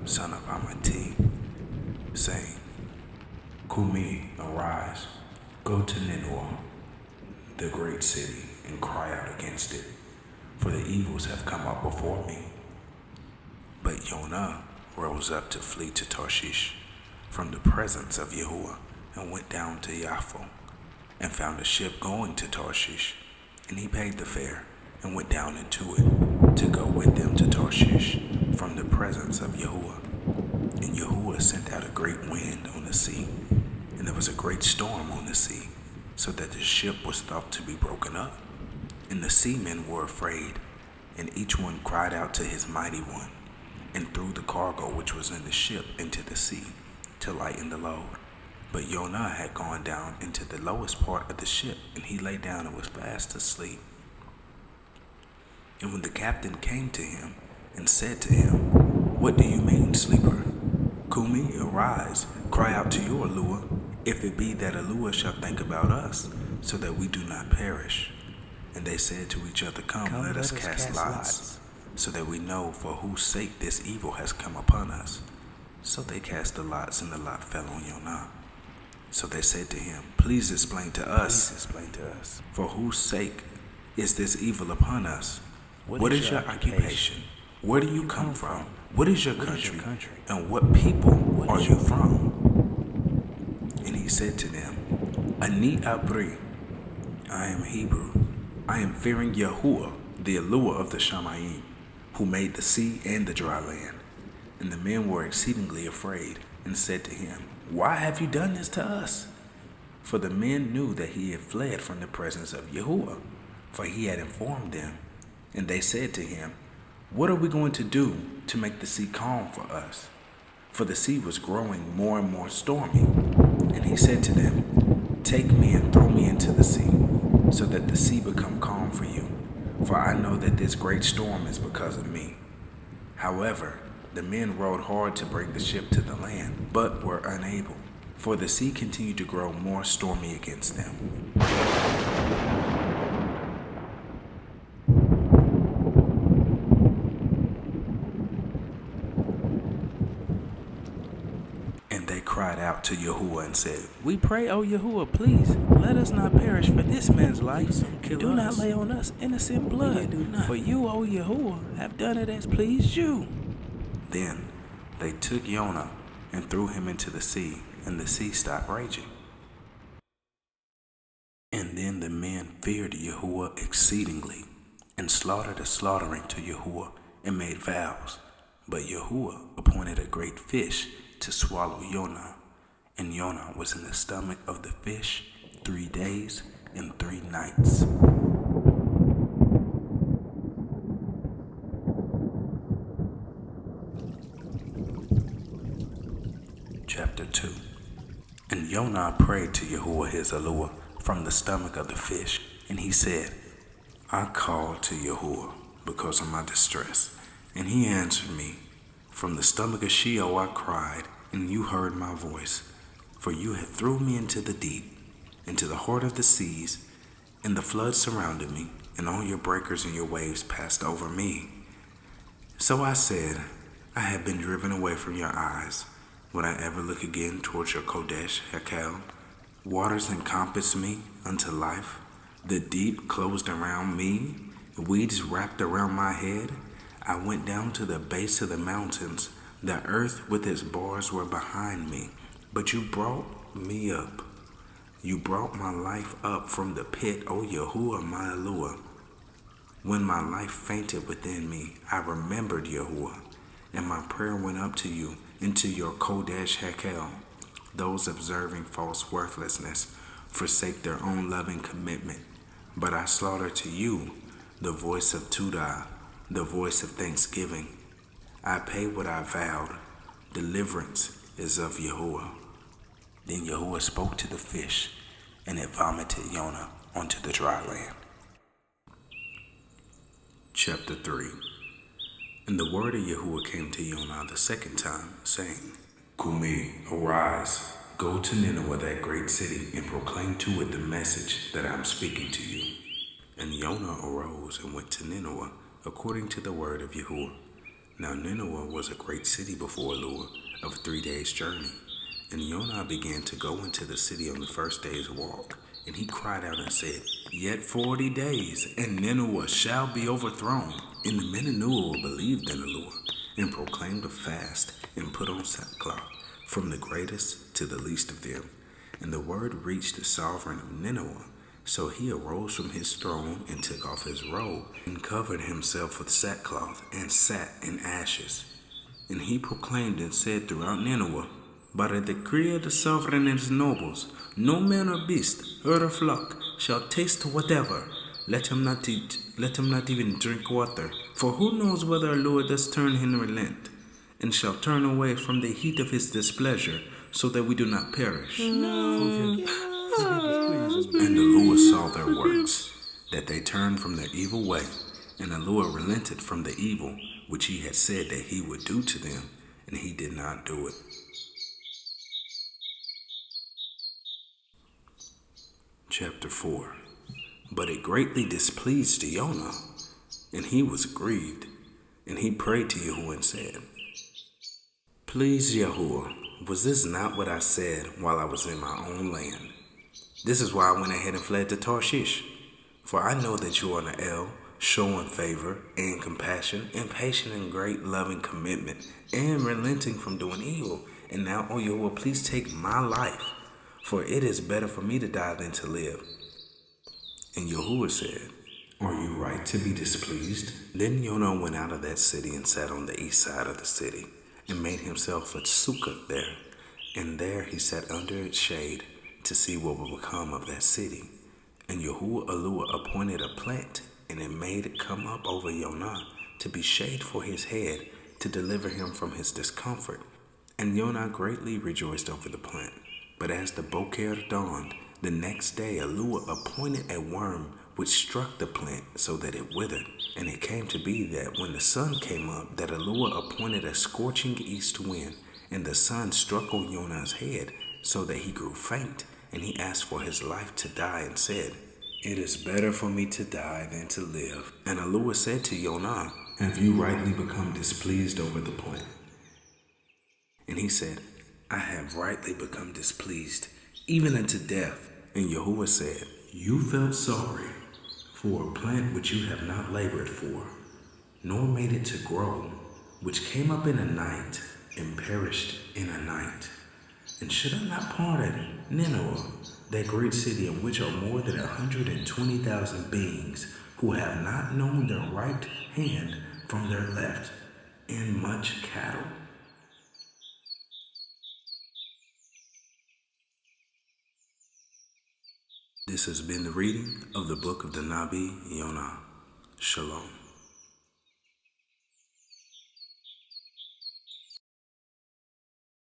son of Amittai, saying, Kumi, arise, go to Nineveh, the great city, and cry out against it, for the evils have come up before me. But Yonah rose up to flee to Tarshish from the presence of YaHUAH, and went down to Jaffa, and found a ship going to Tarshish, and he paid the fare, and went down into it, to go with them to Tarshish from the presence of YaHUAH. And YaHUAH sent out a great wind on the sea, and there was a great storm on the sea, so that the ship was thought to be broken up. And the seamen were afraid, and each one cried out to his mighty one, and threw the cargo which was in the ship into the sea, to lighten the load. But Yonah had gone down into the lowest part of the ship, and he lay down and was fast asleep. And when the captain came to him, and said to him, What do you mean, sleeper? Kumi, arise, cry out to your HalleluYAHUAH, if it be that HalleluYAHUAH shall think about us, so that we do not perish. And they said to each other, Come, let us cast lots, so that we know for whose sake this evil has come upon us. So they cast the lots, and the lot fell on Yonah. So they said to him, Please explain to us, for whose sake is this evil upon us? What is your occupation? Where do you come from? What is your country? And what people are you from? And he said to them, Ani Abri, I am Hebrew. I am fearing YaHUAH, the HalleluYAHUAH of the Shamayim, who made the sea and the dry land. And the men were exceedingly afraid, and said to him, Why have you done this to us? For the men knew that he had fled from the presence of YaHUAH, for he had informed them. And they said to him, What are we going to do to make the sea calm for us? For the sea was growing more and more stormy. And he said to them, Take me and throw me into the sea, so that the sea become calm for you. For I know that this great storm is because of me. However, the men rowed hard to bring the ship to the land, but were unable, for the sea continued to grow more stormy against them. And they cried out to YaHUAH and said, We pray, O YaHUAH, please, let us not perish for this man's life. Do not lay on us innocent blood, for you, O YaHUAH, have done it as pleased you. Then they took Yonah and threw him into the sea, and the sea stopped raging. And then the men feared YaHUAH exceedingly, and slaughtered a slaughtering to YaHUAH, and made vows. But YaHUAH appointed a great fish to swallow Yonah, and Yonah was in the stomach of the fish 3 days and 3 nights. Chapter 2. And Yonah prayed to YaHUAH his HalleluYAHUAH from the stomach of the fish, and he said, I called to YaHUAH because of my distress, and he answered me. From the stomach of Sheol I cried, and you heard my voice. For you had thrown me into the deep, into the heart of the seas, and the flood surrounded me, and all your breakers and your waves passed over me. So I said, I have been driven away from your eyes. Would I ever look again towards your 𝐤𝐿? Waters encompassed me unto life. The deep closed around me. Weeds wrapped around my head. I went down to the base of the mountains. The earth with its bars were behind me. But you brought me up. You brought my life up from the pit, O YaHUAH, my HalleluYAH. When my life fainted within me, I remembered YaHUAH, and my prayer went up to you into your 𝐤𝐿. Those observing false worthlessness forsake their own loving commitment. But I slaughter to you the voice of Tudah, the voice of thanksgiving. I pay what I vowed. Deliverance is of YaHUAH. Then YaHUAH spoke to the fish, and it vomited Yonah onto the dry land. Chapter 3. And the word of YaHUAH came to Yonah the second time, saying, Kumi, arise, go to Nineveh, that great city, and proclaim to it the message that I am speaking to you. And Yonah arose and went to Nineveh, according to the word of YaHUAH. Now Nineveh was a great city before YaHUwah of 3 days' journey. And Yonah began to go into the city on the first day's walk. And he cried out and said, Yet 40 days, and Nineveh shall be overthrown. And the men of Nineveh believed in YaHUwah, and proclaimed a fast, and put on sackcloth, from the greatest to the least of them. And the word reached the sovereign of Nineveh. So he arose from his throne, and took off his robe, and covered himself with sackcloth, and sat in ashes. And he proclaimed and said throughout Nineveh, By the decree of the sovereign and his nobles, no man or beast, herd or flock, shall taste whatever. Let him not eat, let him not even drink water. For who knows whether YaHUwah does turn and relent, and shall turn away from the heat of his displeasure, so that we do not perish. And YaHUwah saw their works, that they turned from their evil way, and YaHUwah relented from the evil which he had said that he would do to them, and he did not do it. Chapter 4. But it greatly displeased Yonah, and he was grieved, and he prayed to YaHUwah and said, Please, YaHUwah, was this not what I said while I was in my own land? This is why I went ahead and fled to Tarshish. For I know that you are an El, showing favor and compassion, and patient and great loving commitment, and relenting from doing evil. And now, O YaHUwah, please take my life, for it is better for me to die than to live. And YaHUwah said, Are you right to be displeased? Then Yonah went out of that city and sat on the east side of the city, and made himself a sukkah there. And there he sat under its shade to see what would become of that city. And YaHUwah appointed a plant, and it made it come up over Yonah to be shade for his head, to deliver him from his discomfort. And Yonah greatly rejoiced over the plant. But as the boker dawned, the next day YaHUwah appointed a worm which struck the plant so that it withered. And it came to be that when the sun came up, that YaHUwah appointed a scorching east wind, and the sun struck on Yonah's head so that he grew faint, and he asked for his life to die and said, It is better for me to die than to live. And YaHUwah said to Yonah, Have you rightly become displeased over the plant? And he said, I have rightly become displeased, even unto death. And YaHUwah said, You felt sorry for a plant which you have not labored for, nor made it to grow, which came up in a night, and perished in a night. And should I not pardon Nineveh, that great city in which are more than 120,000 beings, who have not known their right hand from their left, and much cattle? This has been the reading of the book of the Nabi Yonah. Shalom.